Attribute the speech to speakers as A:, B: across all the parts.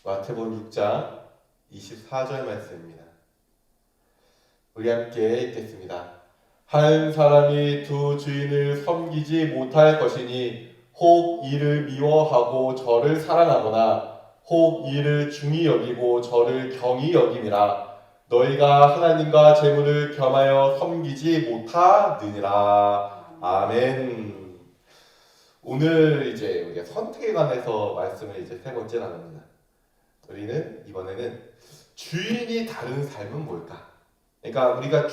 A: 마태복음 6장 24절 말씀입니다. 우리 함께 읽겠습니다. 한 사람이 두 주인을 섬기지 못할 것이니 혹 이를 미워하고 저를 사랑하거나 혹 이를 중히 여기고 저를 경히 여김이라. 너희가 하나님과 재물을 겸하여 섬기지 못하느니라. 아멘. 오늘 이제 우리가 선택에 관해서 말씀을 이제 세 번째 나눕니다. 우리는 이번에는 주인이 다른 삶은 뭘까? 그러니까 우리가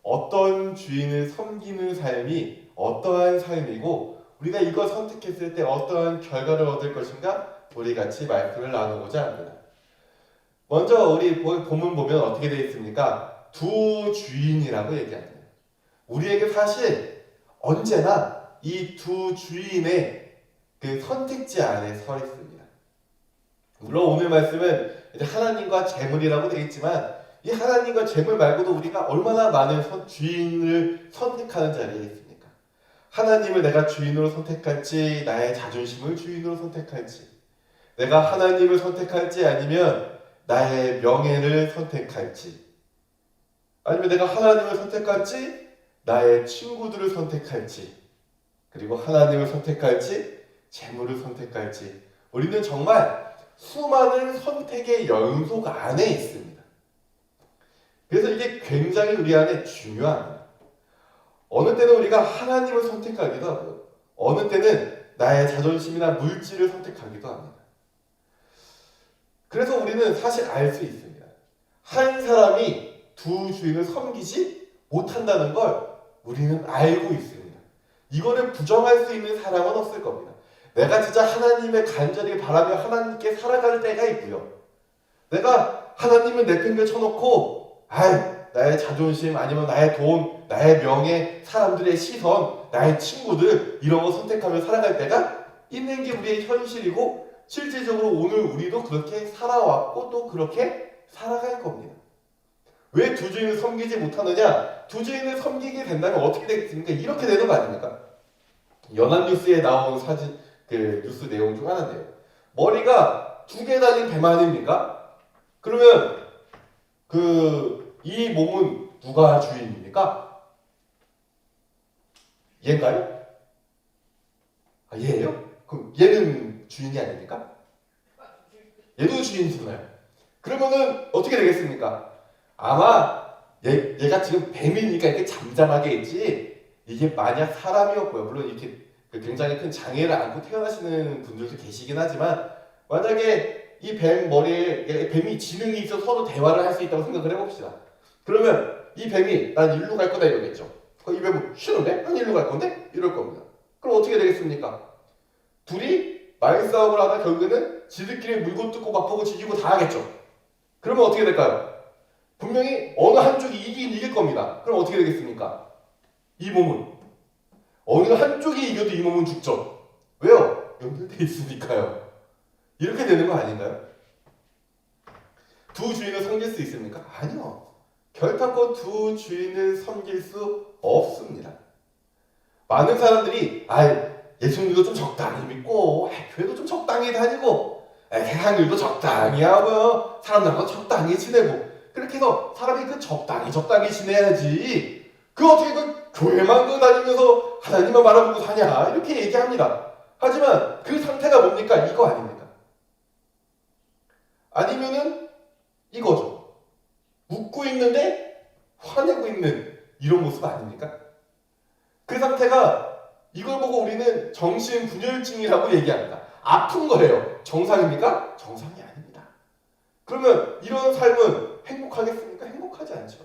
A: 어떤 주인을 섬기는 삶이 어떠한 삶이고 우리가 이거 선택했을 때 어떠한 결과를 얻을 것인가? 우리 같이 말씀을 나누고자 합니다. 먼저 우리 본문 보면 어떻게 되어 있습니까? 두 주인이라고 얘기합니다. 우리에게 사실 언제나 이 두 주인의 그 선택지 안에 서 있습니다. 물론 오늘 말씀은 이제 하나님과 재물이라고 되어 있지만 이 하나님과 재물 말고도 우리가 얼마나 많은 주인을 선택하는 자리에 있습니까? 하나님을 내가 주인으로 선택할지 나의 자존심을 주인으로 선택할지 내가 하나님을 선택할지 아니면 나의 명예를 선택할지 아니면 내가 하나님을 선택할지 나의 친구들을 선택할지 그리고 하나님을 선택할지 재물을 선택할지 우리는 정말 수많은 선택의 연속 안에 있습니다. 그래서 이게 굉장히 우리 안에 중요합니다. 어느 때는 우리가 하나님을 선택하기도 하고 어느 때는 나의 자존심이나 물질을 선택하기도 합니다. 그래서 우리는 사실 알 수 있습니다. 한 사람이 두 주인을 섬기지 못한다는 걸 우리는 알고 있습니다. 이거를 부정할 수 있는 사람은 없을 겁니다. 내가 진짜 하나님의 간절히 바라며 하나님께 살아갈 때가 있고요. 내가 하나님을 내팽개쳐놓고 나의 자존심 아니면 나의 돈, 나의 명예, 사람들의 시선, 나의 친구들 이런 거 선택하며 살아갈 때가 있는 게 우리의 현실이고 실질적으로 오늘 우리도 그렇게 살아왔고 또 그렇게 살아갈 겁니다. 왜 두 주인을 섬기지 못하느냐? 두 주인을 섬기게 된다면 어떻게 되겠습니까? 이렇게 되는 거 아닙니까? 연합뉴스에 나온 사진 뉴스 내용 중 하나인데요. 머리가 두 개 달린 뱀 아닙니까? 그러면 이 몸은 누가 주인입니까? 얘인가요? 얘예요? 그럼 얘는 주인이 아닙니까? 얘도 주인이잖아요. 그러면은 어떻게 되겠습니까? 아마 얘가 지금 뱀이니까 이렇게 잠잠하게 있지 이게 만약 사람이었고요. 물론 이렇게 굉장히 큰 장애를 안고 태어나시는 분들도 계시긴 하지만 만약에 이 뱀 머리에 뱀이 지능이 있어서 서로 대화를 할 수 있다고 생각을 해봅시다. 그러면 이 뱀이 난 일로 갈 거다 이러겠죠. 이 뱀은 싫은데? 난 일로 갈 건데? 이럴 겁니다. 그럼 어떻게 되겠습니까? 둘이 말싸움을 하다 결국에는 지들끼리 물고 뜯고 맛보고 지지고 다 하겠죠. 그러면 어떻게 될까요? 분명히 어느 한쪽이 이길 겁니다. 그럼 어떻게 되겠습니까? 이 몸은 어느 한쪽이 이겨도 이 몸은 죽죠. 왜요? 연결되어 있으니까요. 이렇게 되는 거 아닌가요? 두 주인을 섬길 수 있습니까? 아니요. 결단코 두 주인을 섬길 수 없습니다. 많은 사람들이 예수님도 좀 적당히 믿고 교회도 좀 적당히 다니고 세상 일도 적당히 하고요. 사람들하고 적당히 지내고 그렇게 해서 사람이 적당히 지내야지 어떻게 교회만 다니면서 하나님만 바라보고 사냐 이렇게 얘기합니다. 하지만 그 상태가 뭡니까? 이거 아닙니까? 아니면은 이거죠. 웃고 있는데 화내고 있는 이런 모습 아닙니까? 그 상태가 이걸 보고 우리는 정신분열증이라고 얘기합니다. 아픈 거예요. 정상입니까? 정상이 아닙니다. 그러면 이런 삶은 행복하겠습니까? 행복하지 않죠.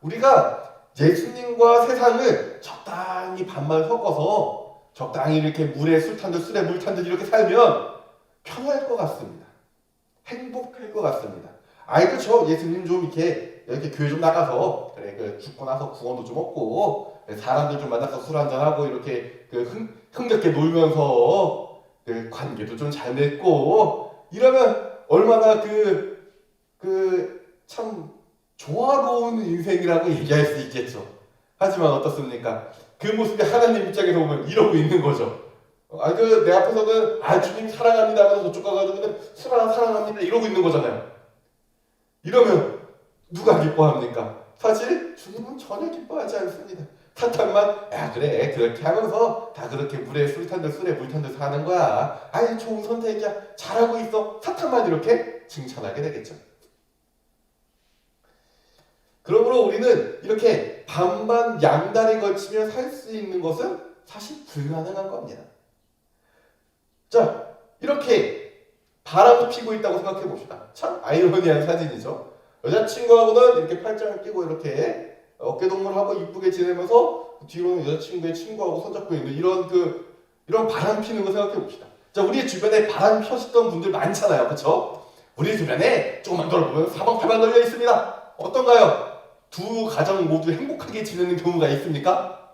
A: 우리가 예수님과 세상을 적당히 반만 섞어서 적당히 이렇게 물에 술 탄 듯 술에 물 탄 듯 이렇게 살면 편할 것 같습니다. 행복할 것 같습니다. 그렇죠. 예수님 좀 이렇게 교회 좀 나가서 그래 죽고 나서 구원도 좀 얻고 사람들 좀 만나서 술 한잔하고 이렇게 흥겹게 놀면서 관계도 좀 잘 맺고 이러면 얼마나 참 조화로운 인생이라고 얘기할 수 있겠죠. 하지만 어떻습니까? 그 모습이 하나님 입장에서 보면 이러고 있는 거죠. 내 앞에서는 주님 사랑합니다 하면서 저쪽 가가지고 사랑합니다 이러고 있는 거잖아요. 이러면 누가 기뻐합니까? 사실 주님은 전혀 기뻐하지 않습니다. 사탄만 그래 그렇게 하면서 다 그렇게 물에 물 탄들 사는 거야. 좋은 선택이야. 잘하고 있어. 사탄만 이렇게 칭찬하게 되겠죠. 그러므로 우리는 이렇게 반반 양다리 걸치며 살 수 있는 것은 사실 불가능한 겁니다. 자, 이렇게 바람도 피고 있다고 생각해 봅시다. 참 아이러니한 사진이죠. 여자친구하고는 이렇게 팔짱을 끼고 이렇게 어깨동무하고 이쁘게 지내면서 뒤로는 여자친구의 친구하고 손잡고 있는 이런 바람 피는 거 생각해 봅시다. 자, 우리 주변에 바람 펴시던 분들 많잖아요. 그렇죠? 우리 주변에 조금만 돌아보면 사방팔방 널려 있습니다. 어떤가요? 두 가정 모두 행복하게 지내는 경우가 있습니까?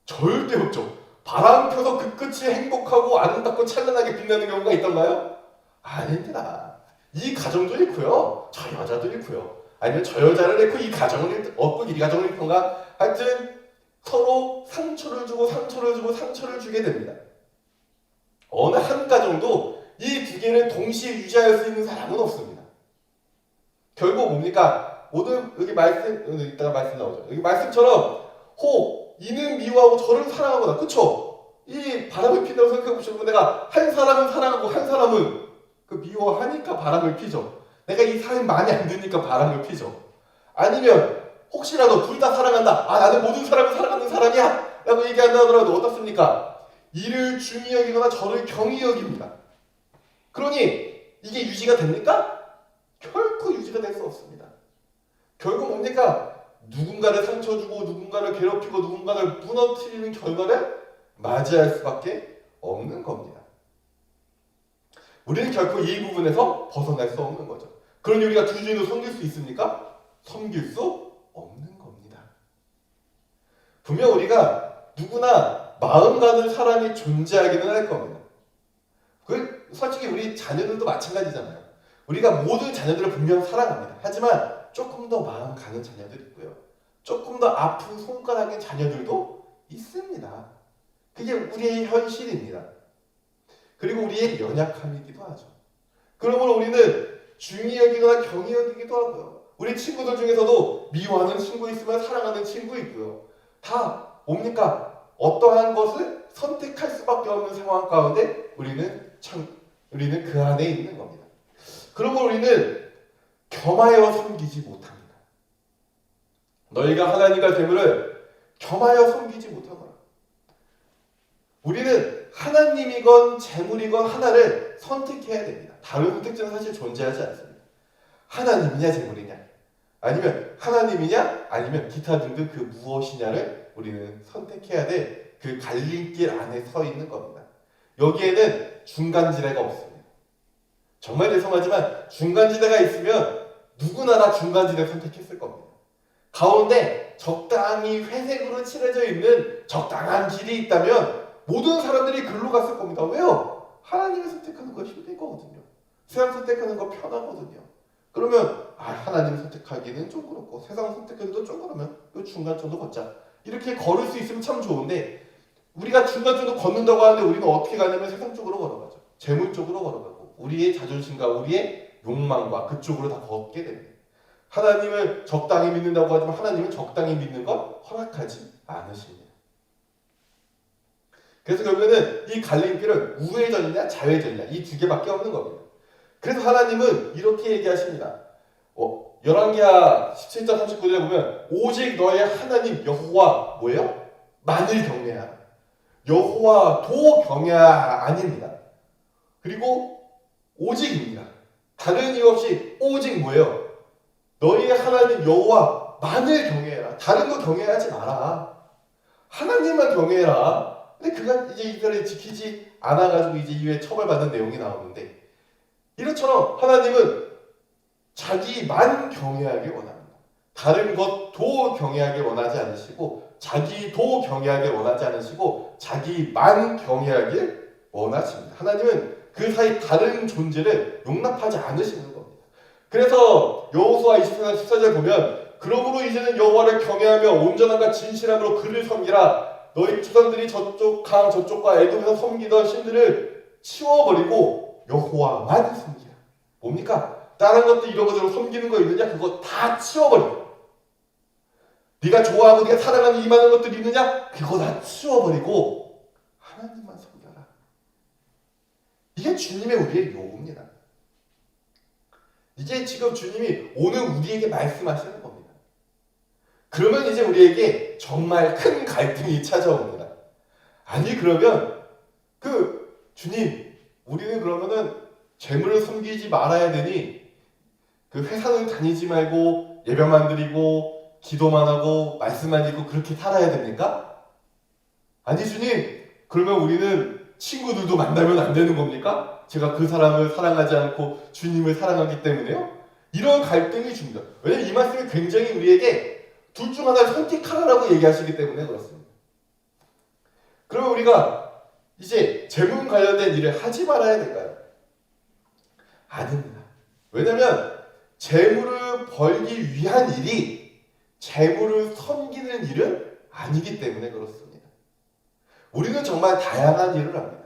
A: 절대 없죠. 바람 펴서 그 끝이 행복하고 아름답고 찬란하게 빛나는 경우가 있던가요? 아닙니다. 이 가정도 잃고요. 저 여자도 잃고요. 아니면 저 여자를 잃고 이 가정을 얻고 이 가정을 잃던가 하여튼 서로 상처를 주게 됩니다. 어느 한 가정도 이 두 개를 동시에 유지할 수 있는 사람은 없습니다. 결국 뭡니까? 오늘 여기 이따가 말씀 나오죠. 여기 말씀처럼 이는 미워하고 저를 사랑하거나, 그쵸? 이 바람을 핀다고 생각해보시면 내가 한 사람은 사랑하고 한 사람은 미워하니까 바람을 피죠. 내가 이 사람이 마음에 안 드니까 바람을 피죠. 아니면 혹시라도 둘 다 사랑한다. 나는 모든 사람을 사랑하는 사람이야 라고 얘기한다 하더라도 어떻습니까? 이를 중히 여기거나 저를 경히 여깁니다. 그러니 이게 유지가 됩니까? 결코 유지가 될 수 없습니다. 결국 뭡니까? 누군가를 상처 주고 누군가를 괴롭히고 누군가를 무너뜨리는 결과를 맞이할 수밖에 없는 겁니다. 우리는 결코 이 부분에서 벗어날 수 없는 거죠. 그러니 우리가 두 주인을 섬길 수 있습니까? 섬길 수 없는 겁니다. 분명 우리가 누구나 마음 가는 사람이 존재하기는 할 겁니다. 솔직히 우리 자녀들도 마찬가지잖아요. 우리가 모든 자녀들을 분명 사랑합니다. 하지만 조금 더 마음 가는 자녀들이 있고요. 조금 더 아픈 손가락인 자녀들도 있습니다. 그게 우리의 현실입니다. 그리고 우리의 연약함이기도 하죠. 그러므로 우리는 중히 여기거나 경히 여기기도 하고요. 우리 친구들 중에서도 미워하는 친구 있으면 사랑하는 친구 있고요. 다 뭡니까? 어떠한 것을 선택할 수밖에 없는 상황 가운데 우리는 그 안에 있는 겁니다. 그러므로 우리는 겸하여 섬기지 못합니다. 너희가 하나님과 됨을 겸하여 섬기지 못하노라. 우리는 하나님이건 재물이건 하나를 선택해야 됩니다. 다른 선택지는 사실 존재하지 않습니다. 하나님이냐 재물이냐, 아니면 하나님이냐 아니면 기타 등등 그 무엇이냐를 우리는 선택해야 될 그 갈림길 안에 서 있는 겁니다. 여기에는 중간지대가 없습니다. 정말 죄송하지만 중간지대가 있으면 누구나 다 중간지대 선택했을 겁니다. 가운데 적당히 회색으로 칠해져 있는 적당한 길이 있다면 모든 사람들이 글로 갔을 겁니다. 왜요? 하나님을 선택하는 거 힘들 거거든요. 세상 선택하는 거 편하거든요. 그러면 하나님 선택하기는 좀 그렇고 세상 선택하기도 좀 그러면 이 중간점도 걷자. 이렇게 걸을 수 있으면 참 좋은데 우리가 중간점도 걷는다고 하는데 우리는 어떻게 가냐면 세상 쪽으로 걸어가죠. 재물 쪽으로 걸어가고 우리의 자존심과 우리의 욕망과 그쪽으로 다 걷게 됩니다. 하나님을 적당히 믿는다고 하지만 하나님은 적당히 믿는 건 허락하지 않으십니다. 그래서 결국에는 이 갈림길은 우회전이냐 좌회전이냐 이 두 개밖에 없는 겁니다. 그래서 하나님은 이렇게 얘기하십니다. 열왕기하 17장 39절에 보면 오직 너의 하나님 여호와 뭐예요? 만을 경외하라. 여호와도 경외하라 아닙니다. 그리고 오직입니다. 다른 이유 없이 오직 뭐예요? 너희의 하나님 여호와 만을 경외해라. 다른 거 경외하지 마라. 하나님만 경외해라. 근데 그가 이제 이거를 지키지 않아가지고 이제 이후에 처벌받는 내용이 나오는데 이것처럼 하나님은 자기만 경외하길 원합니다. 다른 것도 경외하길 원하지 않으시고 자기도 경외하길 원하지 않으시고 자기만 경외하길 원하십니다. 하나님은 그 사이 다른 존재를 용납하지 않으시는 겁니다. 그래서 여호수아 24장 14절 보면 그러므로 이제는 여호와를 경외하며 온전함과 진실함으로 그를 섬기라. 너희 조상들이 저쪽 강 저쪽과 에돔에서 섬기던 신들을 치워버리고 여호와만 섬기라. 뭡니까? 다른 것도 이러고저러 섬기는 거 있느냐? 그거 다 치워버리고, 네가 좋아하고 네가 사랑하는 이 많은 것들이 있느냐? 그거 다 치워버리고 하나님만 섬겨라. 이게 주님의 우리의 요구입니다. 이게 지금 주님이 오늘 우리에게 말씀하시는 겁니다. 그러면 이제 우리에게 정말 큰 갈등이 찾아옵니다. 아니 그러면 주님, 우리는 그러면은 재물을 섬기지 말아야 되니 회사는 다니지 말고 예배만 드리고 기도만 하고 말씀만 읽고 그렇게 살아야 됩니까? 아니 주님, 그러면 우리는 친구들도 만나면 안 되는 겁니까? 제가 그 사람을 사랑하지 않고 주님을 사랑하기 때문에요? 이런 갈등이 줍니다. 왜냐면 이 말씀이 굉장히 우리에게 둘 중 하나를 선택하라고 얘기하시기 때문에 그렇습니다. 그러면 우리가 이제 재물 관련된 일을 하지 말아야 될까요? 아닙니다. 왜냐면 재물을 벌기 위한 일이 재물을 섬기는 일은 아니기 때문에 그렇습니다. 우리는 정말 다양한 일을 합니다.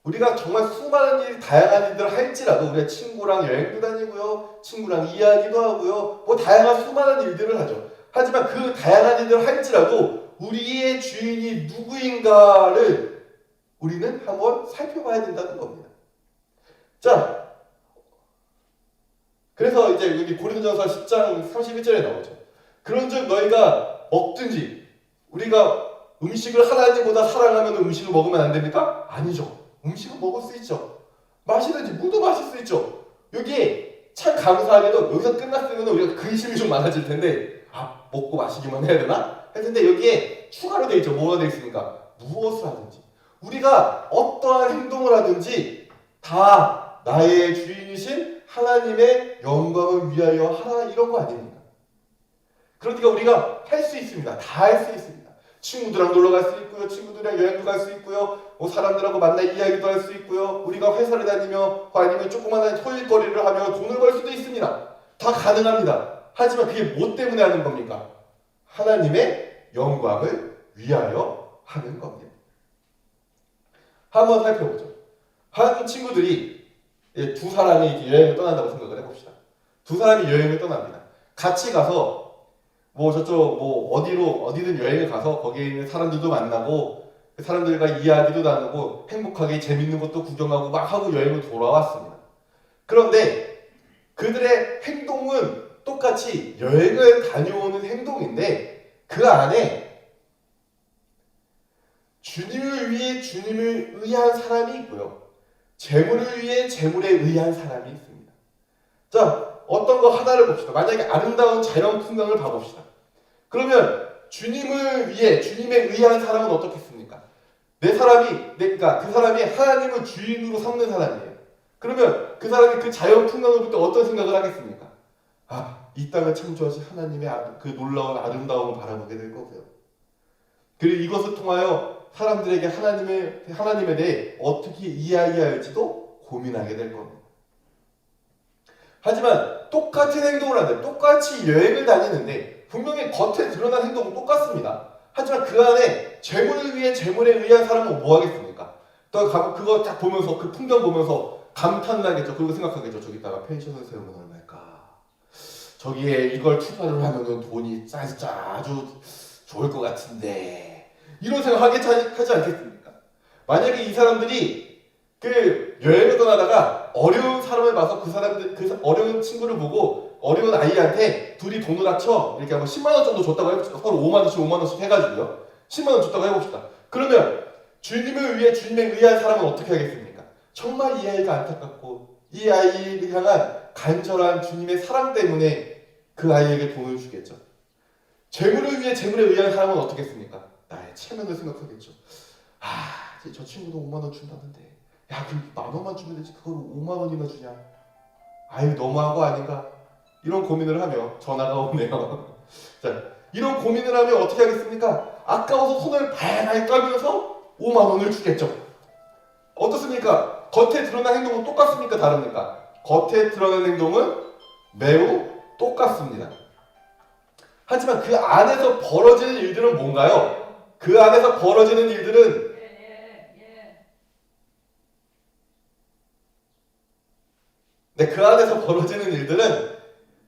A: 우리가 정말 수많은 일, 다양한 일들을 할지라도 우리가 친구랑 여행도 다니고요, 친구랑 이야기도 하고요, 뭐 다양한 수많은 일들을 하죠. 하지만 그 다양한 일들을 할지라도 우리의 주인이 누구인가를 우리는 한번 살펴봐야 된다는 겁니다. 자, 그래서 이제 여기 고린도전서 10장 31절에 나오죠. 그런즉 너희가 먹든지, 우리가 음식을 하나님보다 사랑하면 음식을 먹으면 안 됩니까? 아니죠. 음식은 먹을 수 있죠. 마시든지 물도 마실 수 있죠. 여기에 참 감사하게도 여기서 끝났으면 우리가 근심이 좀 많아질 텐데, 먹고 마시기만 해야 되나? 할 텐데 여기에 추가로 되어 있죠. 뭐가 되어 있습니까? 무엇을 하든지, 우리가 어떠한 행동을 하든지 다 나의 주인이신 하나님의 영광을 위하여 하라, 이런 거 아닙니까? 그러니까 우리가 할 수 있습니다. 다 할 수 있습니다. 친구들이랑 놀러 갈 수 있고요, 친구들이랑 여행도 갈 수 있고요, 뭐 사람들하고 만나 이야기도 할 수 있고요, 우리가 회사를 다니며 아니면 조그마한 소일거리를 하며 돈을 벌 수도 있습니다. 다 가능합니다. 하지만 그게 뭐 때문에 하는 겁니까? 하나님의 영광을 위하여 하는 겁니다. 한번 살펴보죠. 한 친구들이 두 사람이 여행을 떠난다고 생각을 해봅시다. 두 사람이 여행을 떠납니다. 같이 가서 뭐 저쪽 뭐 어디든 여행을 가서 거기에 있는 사람들도 만나고 그 사람들과 이야기도 나누고 행복하게 재밌는 것도 구경하고 막 하고 여행을 돌아왔습니다. 그런데 그들의 행동은 똑같이 여행을 다녀오는 행동인데 그 안에 주님을 위해 주님을 의한 사람이 있고요, 재물을 위해 재물에 의한 사람이 있습니다. 자, 어떤 거 하나를 봅시다. 만약에 아름다운 자연 풍광을 봐봅시다. 그러면 주님을 위해 주님에 의한 사람은 어떻겠습니까? 그러니까 그 사람이 하나님을 주인으로 삼는 사람이에요. 그러면 그 사람이 그 자연 풍광을 볼 때 어떤 생각을 하겠습니까? 이 땅을 창조하신 하나님의 그 놀라운 아름다움을 바라보게 될 거고요. 그리고 이것을 통하여 사람들에게 하나님에 대해 어떻게 이야기해야 할지도 고민하게 될 겁니다. 하지만 똑같은 행동을 하는데, 똑같이 여행을 다니는데 분명히 겉에 드러난 행동은 똑같습니다. 하지만 그 안에 재물을 위해 재물에 의한 사람은 뭐 하겠습니까? 또 그거 딱 보면서, 그 풍경 보면서 감탄나겠죠. 그리고 생각하겠죠. 저기다가 펜션을 세우면 얼마일까? 저기에 이걸 투자를 하면은 돈이 아주 좋을 것 같은데, 이런 생각 하지 않겠습니까? 만약에 이 사람들이 그 여행을 떠나다가 어려운 사람을 봐서 그 어려운 친구를 보고 어려운 아이한테 둘이 돈을 합쳐 이렇게 한번 10만 원 정도 줬다고 해봅시다. 서로 5만 원씩 해가지고요. 10만 원 줬다고 해봅시다. 그러면 주님을 위해 주님에 의한 사람은 어떻게 하겠습니까? 정말 이 아이가 안타깝고 이 아이를 향한 간절한 주님의 사랑 때문에 그 아이에게 돈을 주겠죠. 재물을 위해 재물에 의한 사람은 어떻게 했습니까? 나의 체면을 생각하겠죠. 저 친구도 5만 원 준다는데, 야, 그 10,000원만 주면 되지 그걸 5만 원이나 주냐? 너무한 거 아닌가? 이런 고민을 하며 전화가 오네요. 자, 이런 고민을 하면 어떻게 하겠습니까? 아까워서 손을 발발 떨면서 5만 원을 주겠죠. 어떻습니까? 겉에 드러난 행동은 똑같습니까? 다릅니까? 겉에 드러난 행동은 매우 똑같습니다. 하지만 그 안에서 벌어지는 일들은 뭔가요? 그 안에서 벌어지는 일들은 네, 그 안에서 벌어지는 일들은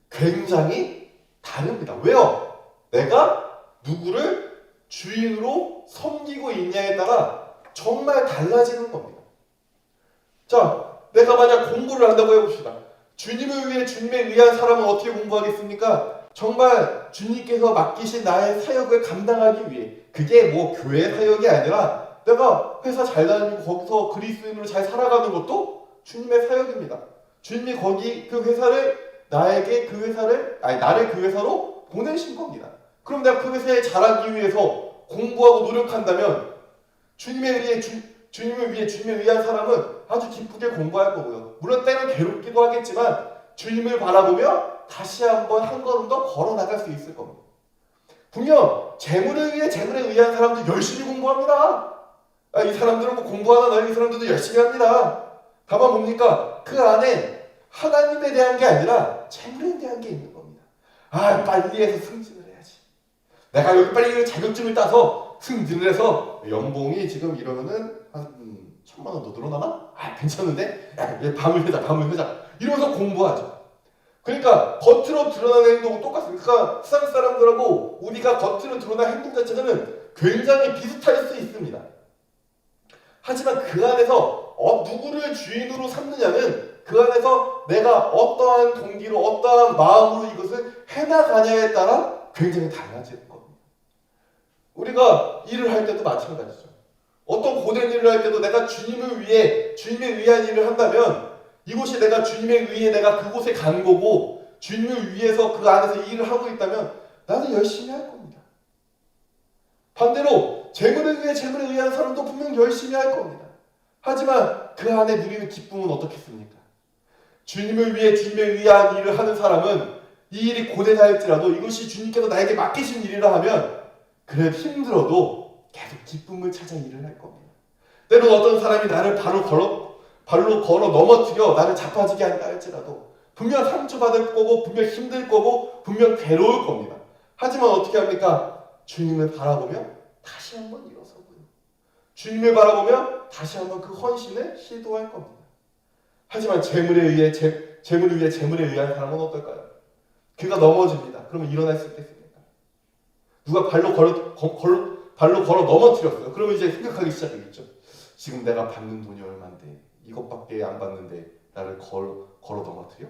A: 굉장히 다릅니다. 왜요? 내가 누구를 주인으로 섬기고 있냐에 따라 정말 달라지는 겁니다. 자, 내가 만약 공부를 한다고 해봅시다. 주님을 위해 주님에 의한 사람은 어떻게 공부하겠습니까? 정말 주님께서 맡기신 나의 사역을 감당하기 위해, 그게 뭐 교회 사역이 아니라 내가 회사 잘 다니고 거기서 그리스도인으로 잘 살아가는 것도 주님의 사역입니다. 주님이 거기 그 회사를 나를 그 회사로 보내신 겁니다. 그럼 내가 그 회사에 잘하기 위해서 공부하고 노력한다면 주님을 위해 주님에 의한 사람은 아주 기쁘게 공부할 거고요. 물론 때는 괴롭기도 하겠지만 주님을 바라보며 다시 한번 한 걸음 더 걸어 나갈 수 있을 겁니다. 분명 재물을 의한 사람도 열심히 공부합니다. 이 사람들은 뭐 공부하나 나이 사람들도 열심히 합니다. 다만 뭡니까? 그 안에 하나님에 대한 게 아니라 재물에 대한 게 있는 겁니다. 빨리 해서 승진을 해야지. 내가 여기 빨리 자격증을 따서 승진을 해서 연봉이 지금 이러면은 한 1,000만 원 더 늘어나나? 괜찮은데? 밤을 회자. 이러면서 공부하죠. 그러니까 겉으로 드러나는 행동은 똑같습니다. 그러니까 세상 사람들하고 우리가 겉으로 드러나는 행동 자체는 굉장히 비슷할 수 있습니다. 하지만 그 안에서 누구를 주인으로 삼느냐는 그 안에서 내가 어떠한 동기로 어떠한 마음으로 이것을 해나가냐에 따라 굉장히 달라지는 겁니다. 우리가 일을 할 때도 마찬가지죠. 어떤 고된 일을 할 때도 내가 주님을 위해 주님에 의한 일을 한다면 이곳이 내가 주님에 의해 내가 그곳에 간 거고 주님을 위해서 그 안에서 일을 하고 있다면 나는 열심히 할 겁니다. 반대로 재물에 의한 사람도 분명 열심히 할 겁니다. 하지만 그 안에 누리는 기쁨은 어떻겠습니까? 주님을 위해 주님에 의한 일을 하는 사람은 이 일이 고되다 할지라도 이것이 주님께서 나에게 맡기신 일이라 하면 그래 힘들어도 계속 기쁨을 찾아 일을 할 겁니다. 때로는 어떤 사람이 나를 발로 걸어 넘어뜨려 나를 자빠지게 한다 할지라도 분명 상처받을 거고 분명 힘들 거고 분명 괴로울 겁니다. 하지만 어떻게 합니까? 주님을 바라보며 다시 한번 일어서고요. 주님을 바라보며 다시 한번 그 헌신을 시도할 겁니다. 하지만 재물에 의한 사람은 어떨까요? 그가 넘어집니다. 그러면 일어날 수 있겠습니까? 누가 발로 걸어 넘어뜨렸어요. 그러면 이제 생각하기 시작하겠죠. 지금 내가 받는 돈이 얼만데 이것밖에 안 받는데 나를 걸어 넘어뜨려?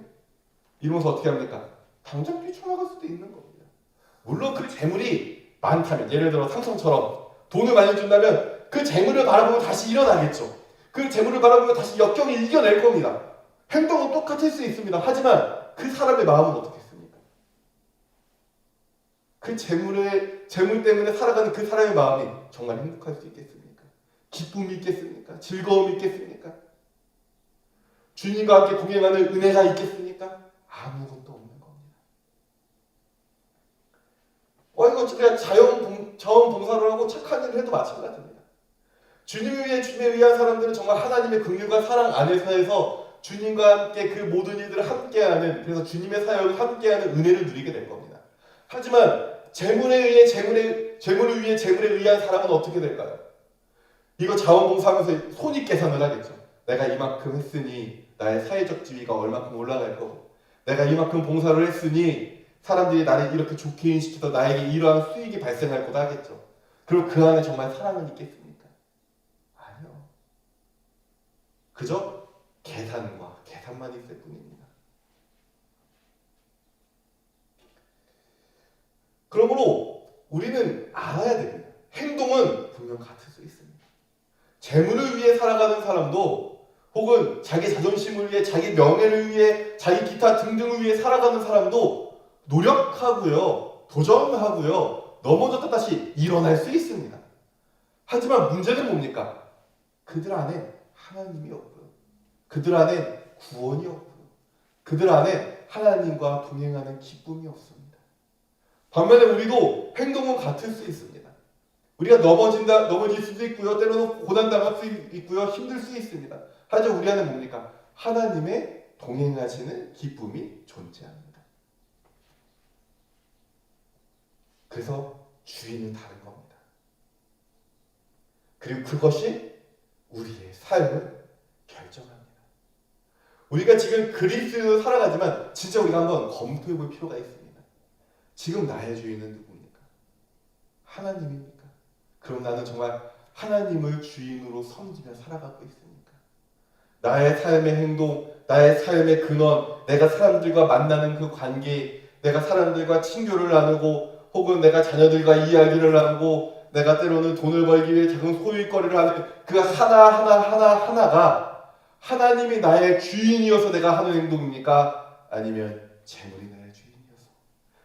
A: 이러면서 어떻게 합니까? 당장 뛰쳐나갈 수도 있는 겁니다. 물론 그 재물이 많다면, 예를 들어 삼성처럼 돈을 많이 준다면 그 재물을 바라보고 다시 일어나겠죠. 그 재물을 바라보고 다시 역경을 이겨낼 겁니다. 행동은 똑같을 수 있습니다. 하지만 그 사람의 마음은 어떻겠습니까? 그 재물 때문에 살아가는 그 사람의 마음이 정말 행복할 수 있겠습니까? 기쁨이 있겠습니까? 즐거움이 있겠습니까? 주님과 함께 동행하는 은혜가 있겠습니까? 아무것도 없는 겁니다. 이거 그냥 자원봉사를 하고 착한 일을 해도 마찬가지입니다. 주님을 위해 주님에 의한 사람들은 정말 하나님의 긍휼과 사랑 안에서 주님과 함께 그 모든 일들을 함께하는, 그래서 주님의 사역을 함께하는 은혜를 누리게 될 겁니다. 하지만 재물을 위해 재물에 의한 사람은 어떻게 될까요? 이거 자원봉사하면서 손익계산을 하겠죠. 내가 이만큼 했으니 나의 사회적 지위가 얼마큼 올라갈 거고, 내가 이만큼 봉사를 했으니 사람들이 나를 이렇게 좋게 인식해서 나에게 이러한 수익이 발생할 거다 하겠죠. 그리고 그 안에 정말 사랑은 있겠습니까? 아니요. 그저 계산만 있을 뿐입니다. 그러므로 우리는 알아야 됩니다. 행동은 분명 같을 수 있습니다. 재물을 위해 살아가는 사람도, 혹은 자기 자존심을 위해, 자기 명예를 위해, 자기 기타 등등을 위해 살아가는 사람도 노력하고요, 도전하고요, 넘어졌다 다시 일어날 수 있습니다. 하지만 문제는 뭡니까? 그들 안에 하나님이 없고요, 그들 안에 구원이 없고요, 그들 안에 하나님과 동행하는 기쁨이 없습니다. 반면에 우리도 행동은 같을 수 있습니다. 우리가 넘어질 수도 있고요, 때로는 고난당할 수 있고요, 힘들 수 있습니다. 하지만 우리 안에 뭡니까? 하나님의 동행하시는 기쁨이 존재합니다. 그래서 주인은 다른 겁니다. 그리고 그것이 우리의 삶을 결정합니다. 우리가 지금 그리스도로 살아가지만 진짜 우리가 한번 검토해 볼 필요가 있습니다. 지금 나의 주인은 누굽니까? 하나님입니까? 그럼 나는 정말 하나님을 주인으로 섬기며 살아가고 있습니까? 나의 삶의 행동, 나의 삶의 근원, 내가 사람들과 만나는 그 관계, 내가 사람들과 친교를 나누고 혹은 내가 자녀들과 이야기를 나누고 내가 때로는 돈을 벌기 위해 작은 소일거리를 하는 그 하나가 하나님이 나의 주인이어서 내가 하는 행동입니까? 아니면 재물이 나의 주인이어서,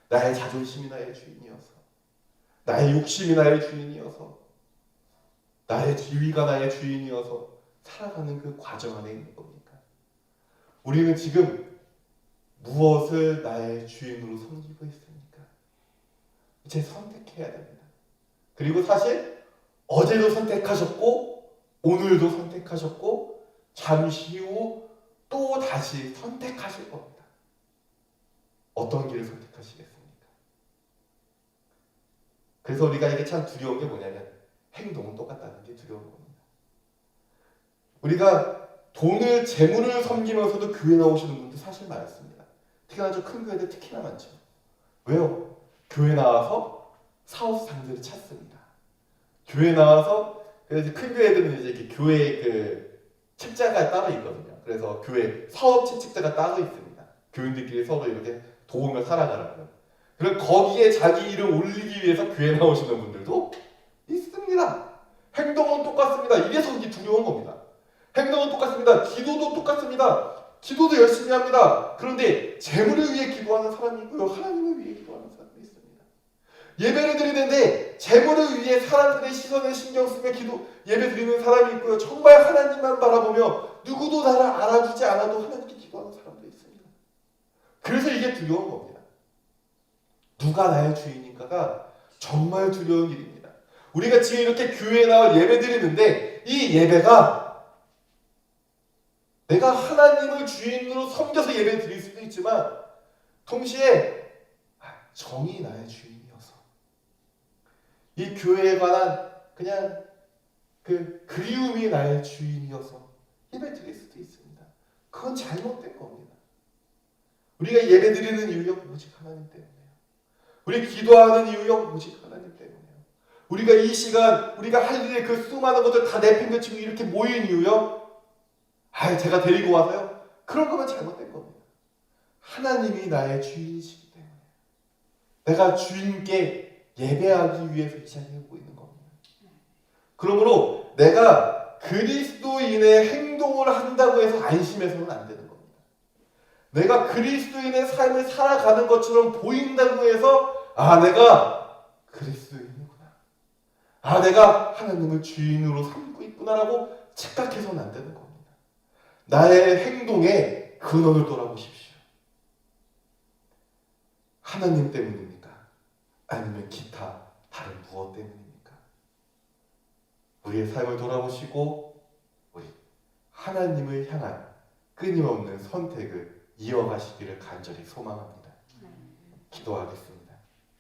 A: 나의 자존심이 나의 주인이어서, 나의 욕심이 나의 주인이어서, 나의 지위가 나의 주인이어서 살아가는 그 과정 안에 있는 겁니까? 우리는 지금 무엇을 나의 주인으로 섬기고 있습니까? 이제 선택해야 됩니다. 그리고 사실 어제도 선택하셨고 오늘도 선택하셨고 잠시 후 또 다시 선택하실 겁니다. 어떤 길을 선택하시겠습니까? 그래서 우리가 이게 참 두려운 게 뭐냐면 행동은 똑같다는 게 두려운 겁니다. 우리가 돈을, 재물을 섬기면서도 교회 나오시는 분들 사실 많습니다. 특히나 저 큰 교회들 특히나 많죠. 왜요? 교회 나와서 사업상들을 찾습니다. 교회 나와서 그래서 큰 교회들은 이제 이렇게 교회 그 책자가 따로 있거든요. 그래서 교회 사업 책자가 따로 있습니다. 교인들끼리 서로 이렇게 도우며 살아가라고. 그리고 거기에 자기 이름 올리기 위해서 교회 나오시는 분들도 있습니다. 행동은 똑같습니다. 이래서 이게 두려운 겁니다. 행동은 똑같습니다. 기도도 똑같습니다. 기도도 열심히 합니다. 그런데 재물을 위해 기도하는 사람이 있고요. 하나님을 위해 기도하는 사람이 있습니다. 예배를 드리는데 재물을 위해 사람들의 시선을 신경 쓰며 예배 드리는 사람이 있고요. 정말 하나님만 바라보며 누구도 나를 알아주지 않아도 하나님께 기도하는 사람도 있습니다. 그래서 이게 두려운 겁니다. 누가 나의 주인인가가 정말 두려운 일입니다. 우리가 지금 이렇게 교회에 나와 예배 드리는데 이 예배가 내가 하나님을 주인으로 섬겨서 예배 드릴 수도 있지만 동시에 정이 나의 주인이어서 이 교회에 관한 그냥 그 그리움이 나의 주인이어서 예배 드릴 수도 있습니다. 그건 잘못된 겁니다. 우리가 예배 드리는 이유가 오직 하나님 때문이에요. 우리 기도하는 이유가 오직 하나님 때문이에요. 우리가 이 시간 우리가 할 일에 그 수많은 것들 다 내팽개치고 이렇게 모인 이유요? 제가 데리고 와서요? 그런 거면 잘못된 겁니다. 하나님이 나의 주인이시기 때문에 내가 주인께 예배하기 위해서 이 자리에 모이는 겁니다. 그러므로 내가 그리스도인의 행동을 한다고 해서 안심해서는 안 되는 겁니다. 내가 그리스도인의 삶을 살아가는 것처럼 보인다고 해서 내가 그리스도인이구나. 내가 하나님을 주인으로 삼고 있구나라고 착각해서는 안 되는 겁니다. 나의 행동에 근원을 돌아보십시오. 하나님 때문입니까? 아니면 기타 다른 무엇 때문입니까? 우리의 삶을 돌아보시고 우리 하나님을 향한 끊임없는 선택을 이어가시기를 간절히 소망합니다. 기도하겠습니다.